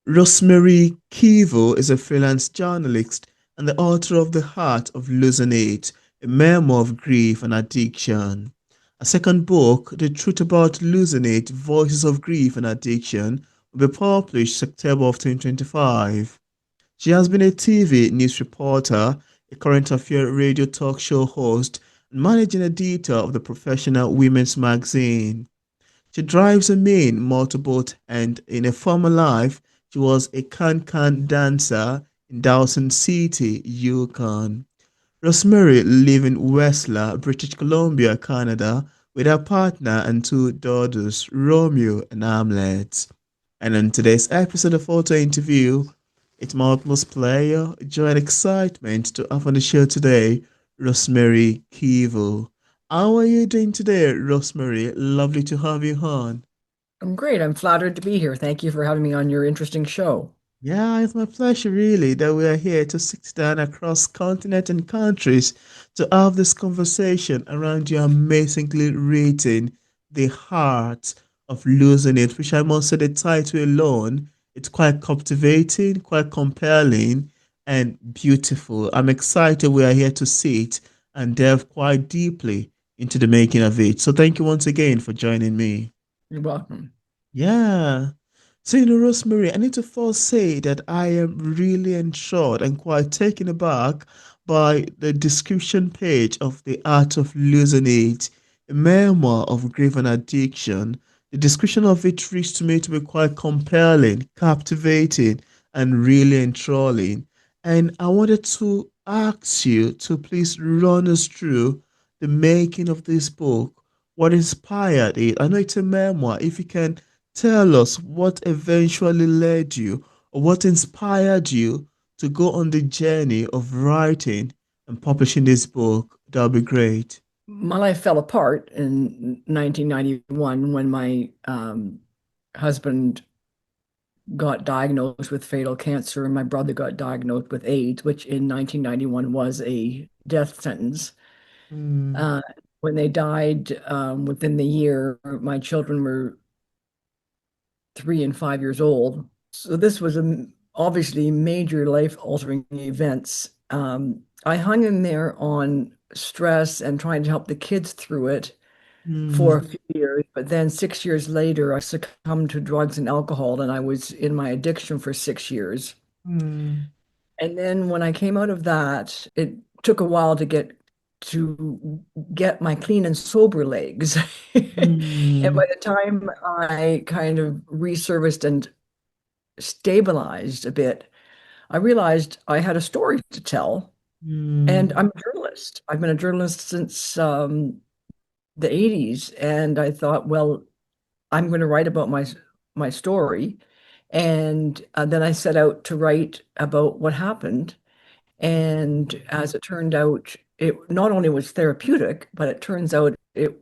Rosemary Keevil is a freelance journalist and the author of The Heart of Losing It, a memoir of grief and addiction. A second book, The Truth About Losing It, Voices of Grief and Addiction, will be published September of 2025. She has been a TV news reporter, a current affair radio talk show host, and managing editor of the professional women's magazine. She drives a main motorboat and in a former life, she was a can-can dancer in Dawson City, Yukon. Rosemary lives in Whistler, British Columbia, Canada, with her partner and two daughters, Romeo and Hamlet. And in today's episode of Auto Interview, it's my utmost pleasure, joy, and excitement to have on the show today Rosemary Keevil. How are you doing today, Rosemary? Lovely to have you on. I'm great. I'm flattered to be here. Thank you for having me on your interesting show. Yeah, it's my pleasure really that we are here to sit down across continent and countries to have this conversation around your amazingly written The Heart of Losing It, which I must say the title alone, it's quite captivating, quite compelling, and beautiful. I'm excited we are here to sit and delve quite deeply into the making of it. So thank you once again for joining me. You're welcome. Yeah. So, Rosemary, I need to first say that I am really ensured and quite taken aback by the description page of The Art of Losing It, a memoir of grief and addiction. The description of it reached to me to be quite compelling, captivating, and really enthralling. And I wanted to ask you to please run us through the making of this book, what inspired it. I know it's a memoir. If you can tell us what eventually led you or what inspired you to go on the journey of writing and publishing this book. That'll be great. My life fell apart in 1991 when my husband got diagnosed with fatal cancer and my brother got diagnosed with AIDS, which in 1991 was a death sentence. Mm, Uh, when they died within the year, my children were 3 and 5 years old. So this was obviously major life-altering events. I hung in there on stress and trying to help the kids through it for a mm, few years, but then 6 years later, I succumbed to drugs and alcohol, and I was in my addiction for 6 years. mm, And then when I came out of that, it took a while to get my clean and sober legs. And mm, by the time I kind of resurfaced and stabilized a bit, I realized I had a story to tell. And mm, I'm a journalist. I've been a journalist since the 80s. And I thought, well, I'm going to write about my story. And then I set out to write about what happened. And as it turned out, it not only was therapeutic, but it turns out if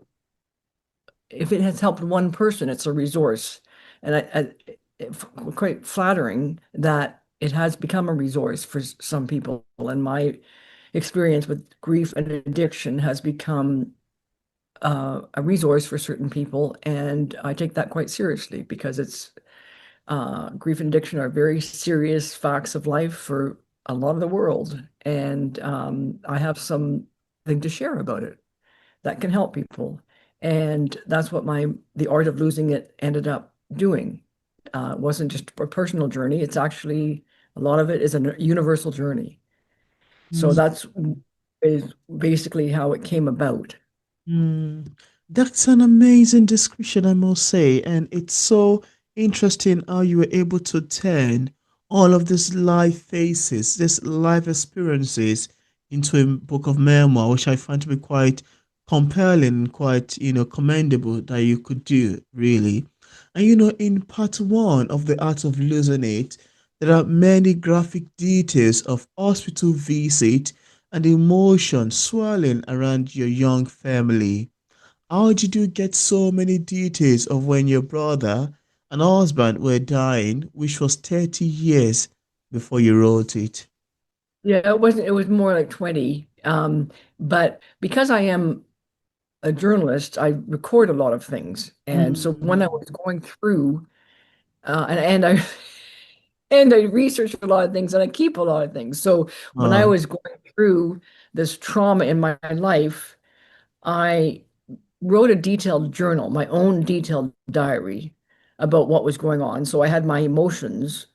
it has helped one person, it's a resource. And it's quite flattering that it has become a resource for some people. And my experience with grief and addiction has become a resource for certain people. And I take that quite seriously because it's grief and addiction are very serious facts of life for a lot of the world. And I have something to share about it that can help people. And that's what the art of losing it ended up doing. It wasn't just a personal journey. It's actually a lot of it is a universal journey. So mm, that's is basically how it came about. mm. That's an amazing description, I must say. And it's so interesting how you were able to turn all of these life phases, these life experiences into a book of memoir, which I find to be quite compelling, quite, commendable that you could do, really. And in part one of The Art of Losing It, there are many graphic details of hospital visit and emotion swirling around your young family. How did you get so many details of when your brother and husband were dying, which was 30 years before you wrote it? Yeah, it wasn't, it was more like 20. But because I am a journalist, I record a lot of things. And so when I Mm, was going through, and I And I research a lot of things and I keep a lot of things. So when I Wow. was going through this trauma in my life, I wrote a detailed journal, my own detailed diary about what was going on. So I had my emotions.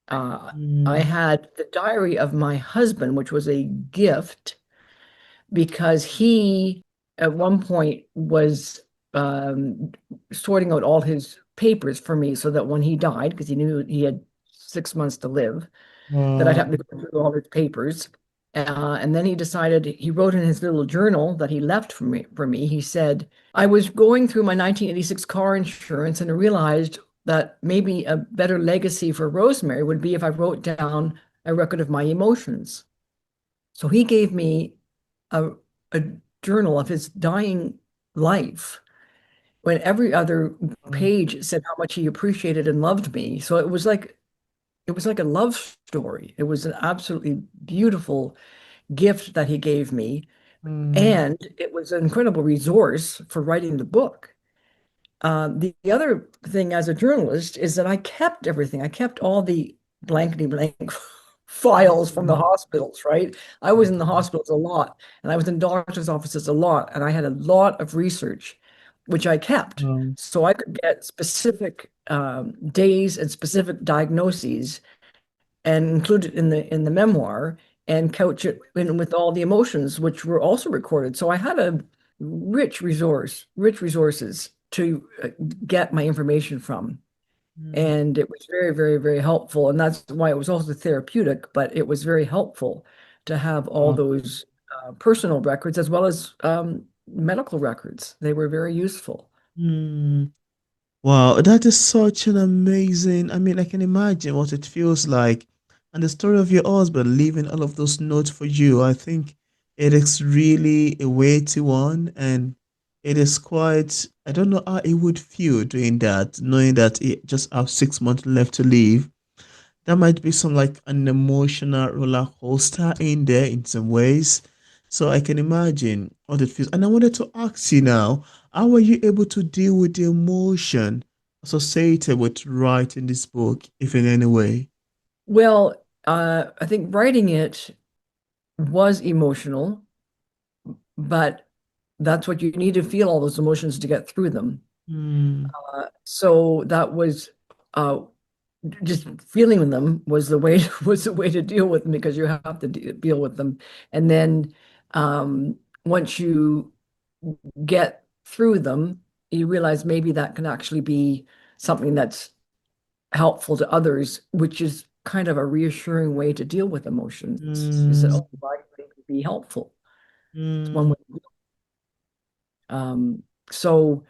Uh, I Mm, had the diary of my husband, which was a gift because he, at one point, was um, sorting out all his papers for me so that when he died, because he knew he had 6 months to live, that I'd wow. have to go through all his papers. And then he decided, he wrote in his little journal that he left for me. He said, I was going through my 1986 car insurance and I realized that maybe a better legacy for Rosemary would be if I wrote down a record of my emotions. So he gave me a, a journal of his dying life when every other Wow. page said how much he appreciated and loved me. So it was like a love story. It was an absolutely beautiful gift that he gave me. Mm, And it was an incredible resource for writing the book. The other thing as a journalist is that I kept everything. I kept all the blankety blank files from the mm, hospitals, right? I was in the hospitals a lot and I was in doctor's offices a lot, and I had a lot of research, which I kept. wow. So I could get specific days and specific diagnoses and include it in the memoir and couch it in with all the emotions, which were also recorded. So I had a rich resources to get my information from. Mm, And it was very, very, very helpful. And that's why it was also therapeutic, but it was very helpful to have all wow. those personal records as well as medical records. They were very useful. Mm. Wow, that is such an amazing. I mean, I can imagine what it feels like. And the story of your husband leaving all of those notes for you, I think it is really a weighty one. And it is quite, I don't know how he would feel doing that, knowing that he just have 6 months left to live. That might be some like an emotional roller coaster in there in some ways. So I can imagine what it feels. And I wanted to ask you now, how were you able to deal with the emotion associated with writing this book, if in any way? Well, I think writing it was emotional, but that's what you need to feel all those emotions to get through them. Hmm. So that was uh, just feeling them was the way was the way to deal with them because you have to deal with them. And then once you get through them, you realize maybe that can actually be something that's helpful to others, which is kind of a reassuring way to deal with emotions. Is that, Hmm. oh, I can be helpful. It's one Hmm. way. Um, so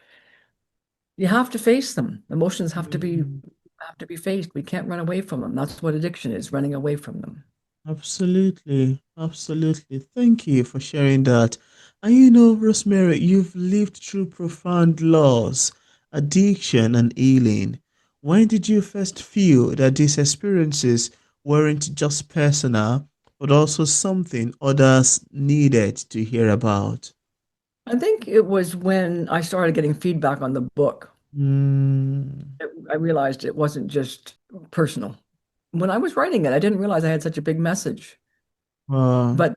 you have to face them. Emotions Hmm. have to be faced. We can't run away from them. That's what addiction is, running away from them. Absolutely, absolutely. Thank you for sharing that. And you know, Rosemary, you've lived through profound loss, addiction, and healing. When did you first feel that these experiences weren't just personal, but also something others needed to hear about? I think it was when I started getting feedback on the book. Mm, I realized it wasn't just personal. When I was writing it, I didn't realize I had such a big message, wow. but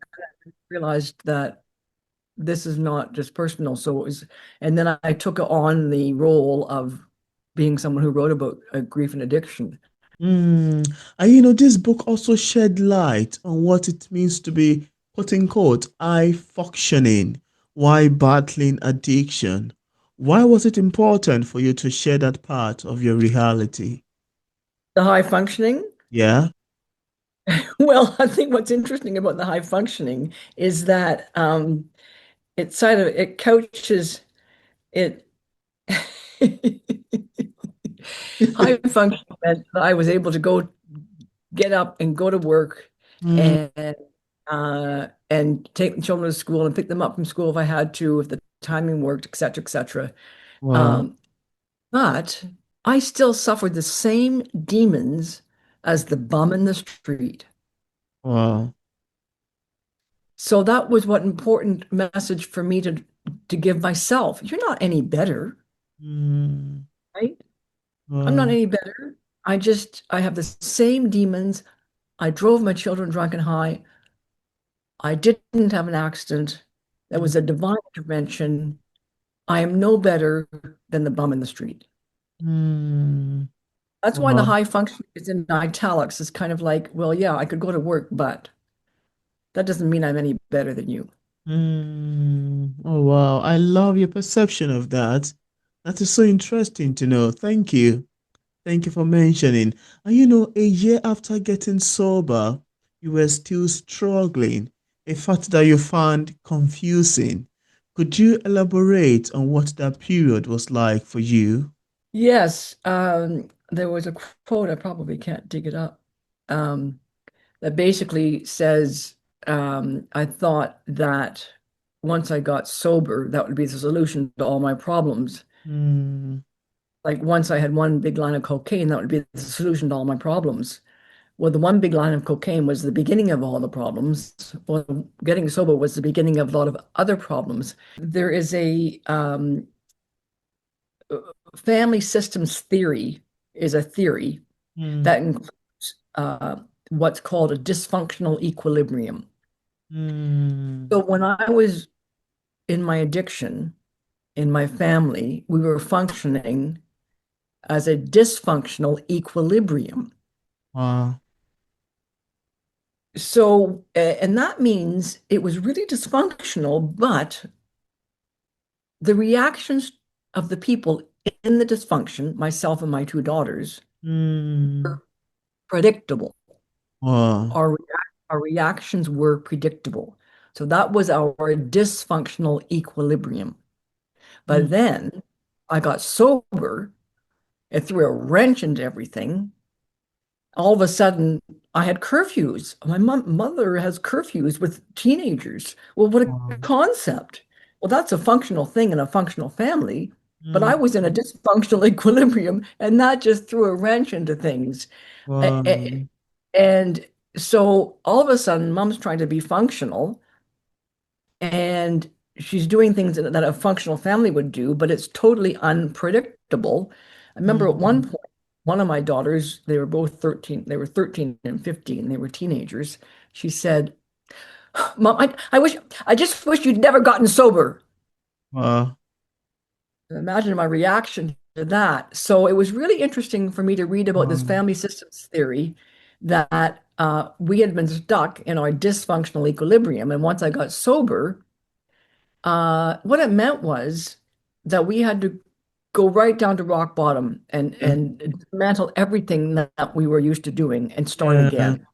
I realized that this is not just personal. So it was, and then I took on the role of being someone who wrote about grief and addiction. Mm. And you know, this book also shed light on what it means to be, quote unquote, high functioning while battling addiction. Why was it important for you to share that part of your reality? The high functioning. Yeah. Well, I think what's interesting about the high functioning is that it couches it. High function meant that I was able to go get up and go to work Mm, and take the children to school and pick them up from school if I had to, if the timing worked, et cetera, et cetera. wow. Um, but I still suffered the same demons as the bum in the street. Wow. So that was what important message for me to give myself. You're not any better, Mm, right? I'm not wow. any better. I have the same demons. I drove my children drunk and high. I didn't have an accident. That was a divine intervention. I am no better than the bum in the street. Mm. That's why the Wow. high function is in italics. It's kind of like, well, yeah, I could go to work, but that doesn't mean I'm any better than you. Oh, wow. I love your perception of that. That is so interesting to know. Thank you. Thank you for mentioning. And a year after getting sober, you were still struggling, a fact that you found confusing. Could you elaborate on what that period was like for you? Yes, there was a quote, I probably can't dig it up, um, that basically says, I thought that once I got sober, that would be the solution to all my problems. Mm, Like once I had one big line of cocaine, that would be the solution to all my problems. Well, the one big line of cocaine was the beginning of all the problems. Well, getting sober was the beginning of a lot of other problems. There is a family systems theory is a theory mm, that includes what's called a dysfunctional equilibrium. mm. So when I was in my addiction, in my family, we were functioning as a dysfunctional equilibrium. Wow. So, and that means it was really dysfunctional, but the reactions of the people in the dysfunction, myself and my two daughters, Mm, were predictable. wow. Our, our reactions were predictable. So that was our dysfunctional equilibrium. Mm, But then I got sober, it threw a wrench into everything. All of a sudden, I had curfews. My mother has curfews with teenagers. Well, what a wow. concept. Well, that's a functional thing in a functional family, but I Mm, was in a dysfunctional equilibrium, and that just threw a wrench into things. A- a- wow. And so all of a sudden, mom's trying to be functional, and she's doing things that a functional family would do, but it's totally unpredictable. I remember at one Mm, point, one of my daughters, they were both 13, they were 13 and 15, they were teenagers. She said, Mom, I just wish you'd never gotten sober. wow. Imagine my reaction to that. So it was really interesting for me to read about this Wow. family systems theory that we had been stuck in our dysfunctional equilibrium. And once I got sober, what it meant was that we had to go right down to rock bottom Yeah. and dismantle everything that we were used to doing and start Yeah. again,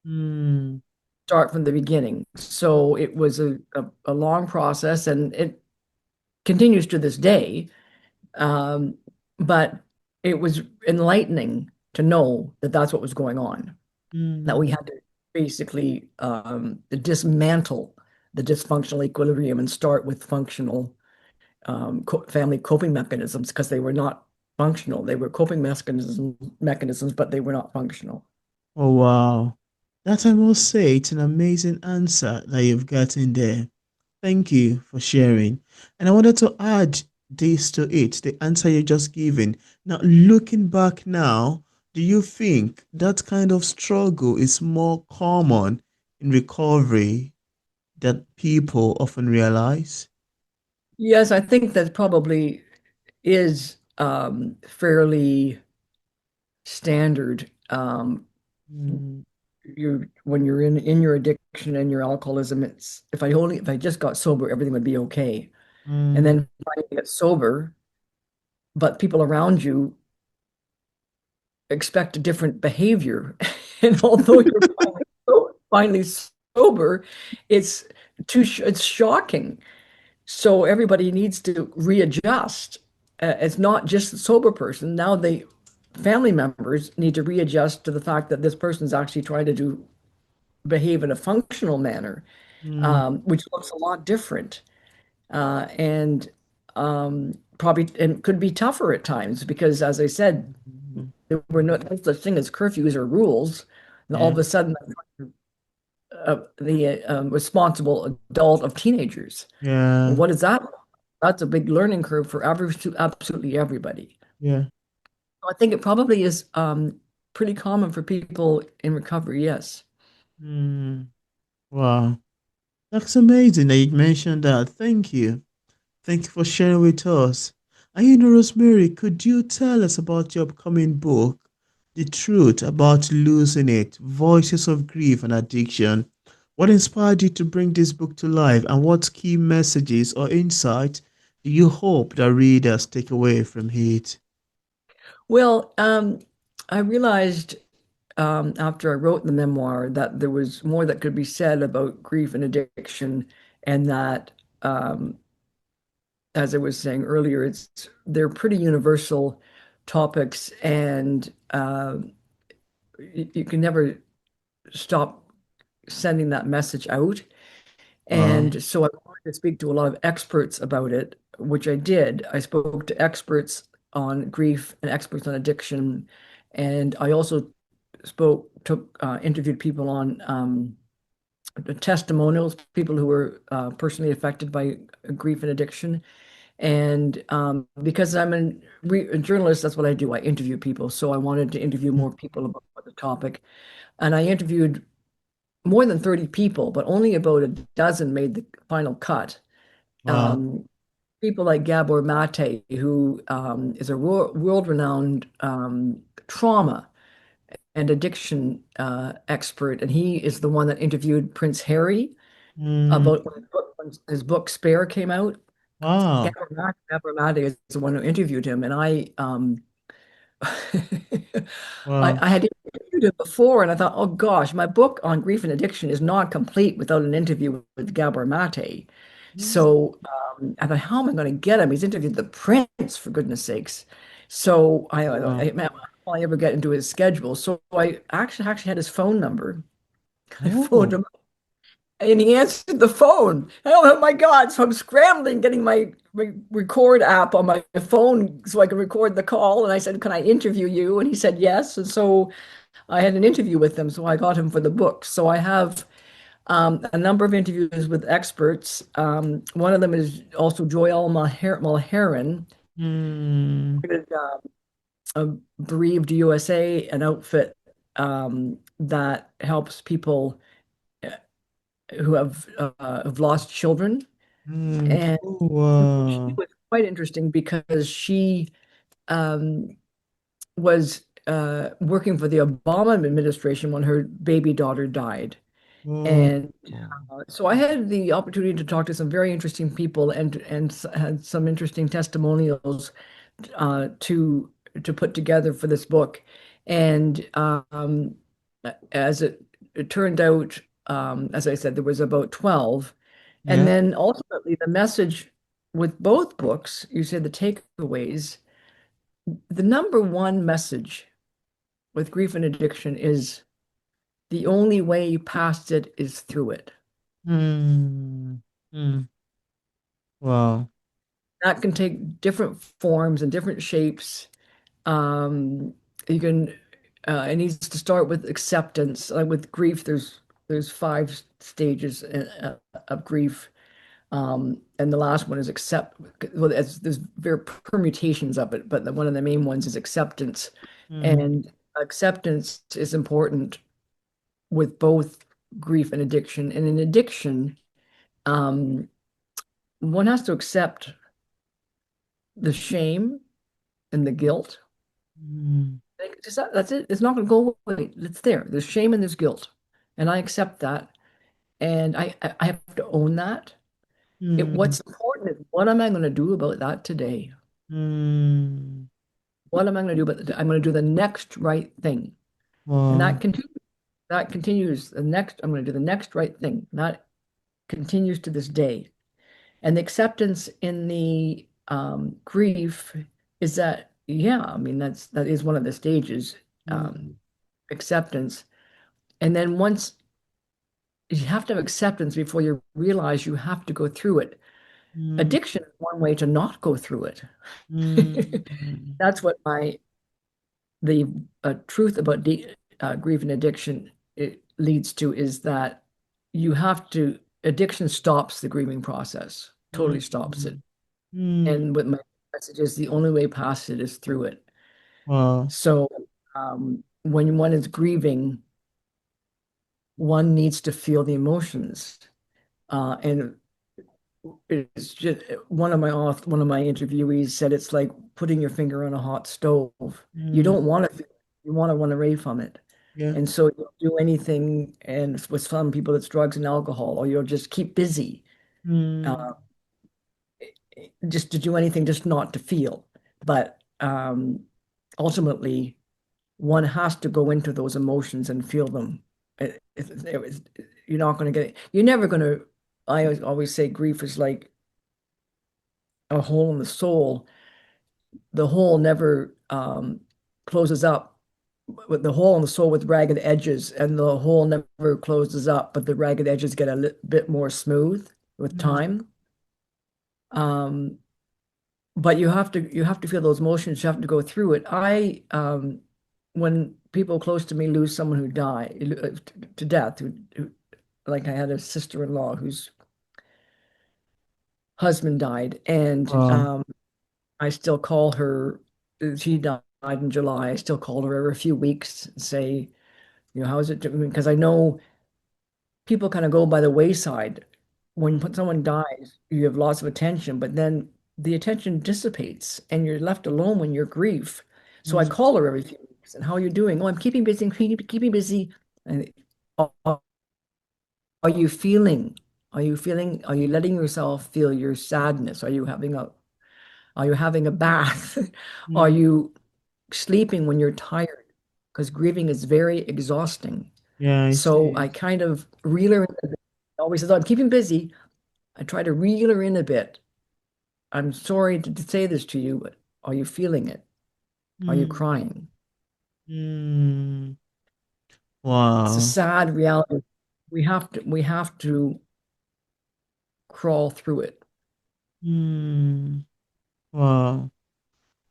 Mm, start from the beginning. So it was a long process and it continues to this day. Um, but it was enlightening to know that that's what was going on, that we mm. had to basically dismantle the dysfunctional equilibrium and start with functional family coping mechanisms because they were not functional. They were coping mechanisms, but they were not functional. Oh, wow. That I must say, it's an amazing answer that you've gotten there. Thank you for sharing. And I wanted to add this to it, the answer you just given. Now, looking back now, do you think that kind of struggle is more common in recovery that people often realize? Yes, I think that probably is fairly standard. Mm, You when you're in your addiction and your alcoholism, it's if I just got sober, everything would be okay. And mm, then finally get sober, but people around you expect a different behavior. And although you're finally sober, it's it's shocking. So everybody needs to readjust. It's not just the sober person. Now the family members need to readjust to the fact that this person's actually trying to behave in a functional manner, mm, which looks a lot different. And probably and could be tougher at times because, as I said, mm. there were no such thing as curfews or rules. And all Yeah, of a sudden, the responsible adult of teenagers. Well, yeah, what is that? That's a big learning curve for absolutely everybody. yeah. I think it probably is pretty common for people in recovery, yes. Mm, wow. That's amazing that you mentioned that. Thank you. Thank you for sharing with us. And Rosemary, could you tell us about your upcoming book, The Truth About Losing It, Voices of Grief and Addiction? What inspired you to bring this book to life, and what key messages or insight do you hope that readers take away from it? Well, I realized after I wrote the memoir that there was more that could be said about grief and addiction, and that, um, as I was saying earlier, they're pretty universal topics, and you can never stop sending that message out. Wow. And so I wanted to speak to a lot of experts about it, which I did. I spoke to experts on grief and experts on addiction, and I also interviewed people on the testimonials, people who were personally affected by grief and addiction. And because a journalist, that's what I do. I interview people. So I wanted to interview more people about the topic. And I interviewed more than 30 people, but only about a dozen made the final cut. Wow. Um, People like Gabor Mate, who is a world-renowned trauma and addiction expert, and he is the one that interviewed Prince Harry Mm, about when his book Spare came out. wow. Gabor Mate is the one who interviewed him, and Wow. I had interviewed him before, and I thought, oh gosh, my book on grief and addiction is not complete without an interview with Gabor Mate. Mm, So I thought, how am I going to get him? He's interviewed the prince, for goodness sakes. So wow. man, will I ever get into his schedule? So I actually had his phone number. I phoned Oh, him and he answered the phone. Oh my God. So I'm scrambling, getting my record app on my phone so I can record the call. And I said, can I interview you? And he said, yes. And so I had an interview with him. So I got him for the book. So I have a number of interviews with experts. One of them is also Joyelle Mulheron, mm, a Bereaved USA, an outfit that helps people who have lost children. And oh, she wow. was quite interesting because she um, was working for the Obama administration when her baby daughter died. Oh, And so I had the opportunity to talk to some very interesting people and had some interesting testimonials to put together for this book. And as it turned out, as I said, there was about 12. And yeah. then ultimately, the message with both books, you said the takeaways, the number one message with grief and addiction is the only way past it is through it. Mm, mm, wow. That can take different forms and different shapes. Um, you can, it needs to start with acceptance. Like with grief, there's five stages of grief. And the last one is accept. Well, there's very permutations of it, but one of the main ones is acceptance. Mm, And acceptance is important with both grief and addiction. And in addiction, um, one has to accept the shame and the guilt. mm, Like, that's it. It's not going to go away. It's there. There's shame and there's guilt, and I accept that, and I have to own that. mm, What's important is what am I going to do about that today? mm, What am I going to do about I'm going to do the next right thing, and wow. that continues. That continues. The next, I'm going to do the next right thing. That continues to this day. And the acceptance in the grief is that, yeah, I mean, that is one of the stages, um, Mm, acceptance. And then once you have to have acceptance before you realize you have to go through it. mm, Addiction is one way to not go through it. mm, That's what the truth about grief and addiction it leads to is that you have to, addiction stops the grieving process, totally stops it. mm, And what my message is, the only way past it is through it. Wow. So when one is grieving, one needs to feel the emotions. And it's just one of my interviewees said it's like putting your finger on a hot stove. You Mm, don't want to, you want to run away from it. yeah. And so you'll do anything, and with some people it's drugs and alcohol, or you'll just keep busy, Mm, uh, just to do anything, just not to feel. But ultimately, one has to go into those emotions and feel them. You're not going to get it. You're never going to. I always say grief is like a hole in the soul. The hole never closes up. With the hole in the soul with ragged edges, and the hole never closes up, but the ragged edges get a bit more smooth with mm, time. Um, but you have to feel those emotions. You have to go through it. When people close to me lose someone who died to death, like I had a sister-in-law whose husband died, and wow. I still call her. She died in July. I still call her every few weeks and say, how is it doing? Because I know people kind of go by the wayside. When someone dies, you have lots of attention, but then the attention dissipates and you're left alone when you're grief. So I Mm, call her every few weeks and how are you doing? Oh, I'm keeping busy, keeping busy. And are you feeling? Are you letting yourself feel your sadness? Are you having a bath? Are mm, you sleeping when you're tired? Because grieving is very exhausting. yeah, it So I is. kind of reel her in a bit. I always said, "Oh, I'm keeping busy." I try to reel her in a bit. I'm sorry to say this to you, but are you feeling it? Are you Mm, crying? mm, It's a wow. sad reality. We have to crawl through it. Mm, wow.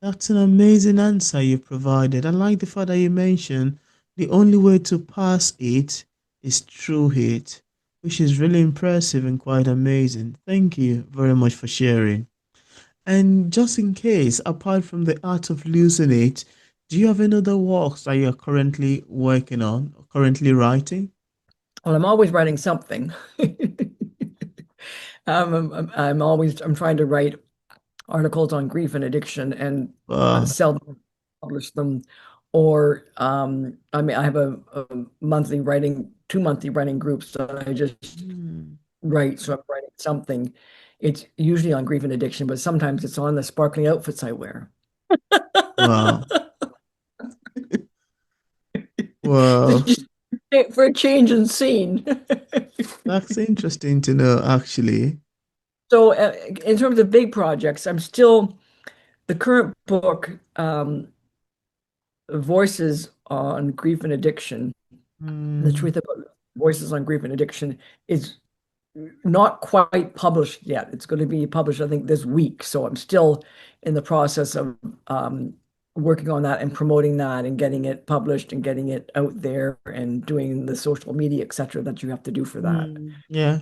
That's an amazing answer you provided. I like the fact that you mentioned the only way to pass it is through it, which is really impressive and quite amazing. Thank you very much for sharing. And just in case, apart from the art of losing it, do you have any other works that you're currently working on, or currently writing? Well, I'm always writing something. I'm trying to write articles on grief and addiction and Uh, sell them, publish them, or I have two monthly writing groups that I just hmm, write. So I'm writing something. It's usually on grief and addiction, but sometimes it's on the sparkly outfits I wear. wow. Wow. For a change in scene. That's interesting to know, actually. So, in terms of big projects, the current book, Voices on Grief and Addiction, the Hmm, truth about voices on grief and addiction is not quite published yet. It's going to be published, I think, this week. So I'm still in the process of working on that and promoting that and getting it published and getting it out there and doing the social media, etc., that you have to do for that. yeah.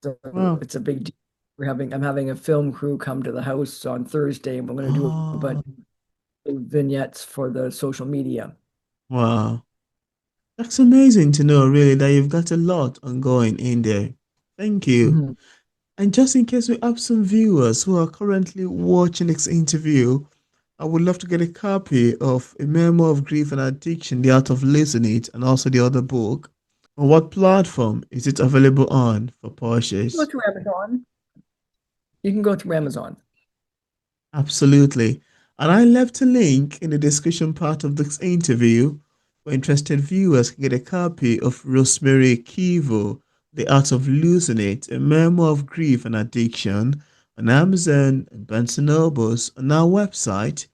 So Wow. it's a big deal. I'm having a film crew come to the house on Thursday, and we're going to do a bunch Oh, of vignettes for the social media. wow. That's amazing to know, really, that you've got a lot ongoing in there. Thank you. Mhm. And just in case we have some viewers who are currently watching this interview, I would love to get a copy of A Memoir of Grief and Addiction, The Art of Losing It, and also the other book. On what platform is it available on for Go purchase? through Amazon. You can go through Amazon. Absolutely. And I left a link in the description part of this interview where interested viewers can get a copy of Rosemary Keevil, The Art of Losing It, a memoir of grief and addiction on Amazon and Barnes& and Nobles on our website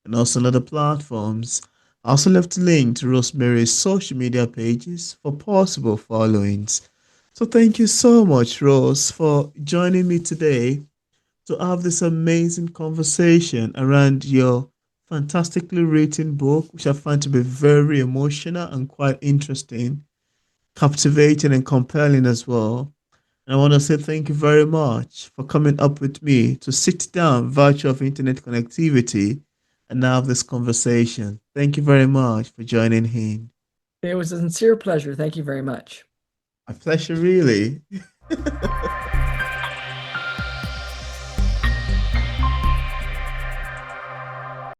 and also on other platforms. I also left a link to Rosemary's social media pages for possible followings. So thank you so much, Rose, for joining me today to have this amazing conversation around your fantastically written book, which I find to be very emotional and quite interesting, captivating and compelling as well. And I want to say thank you very much for coming up with me to sit down virtual of internet connectivity and have this conversation. Thank you very much for joining in. It was a sincere pleasure. Thank you very much. A pleasure, really.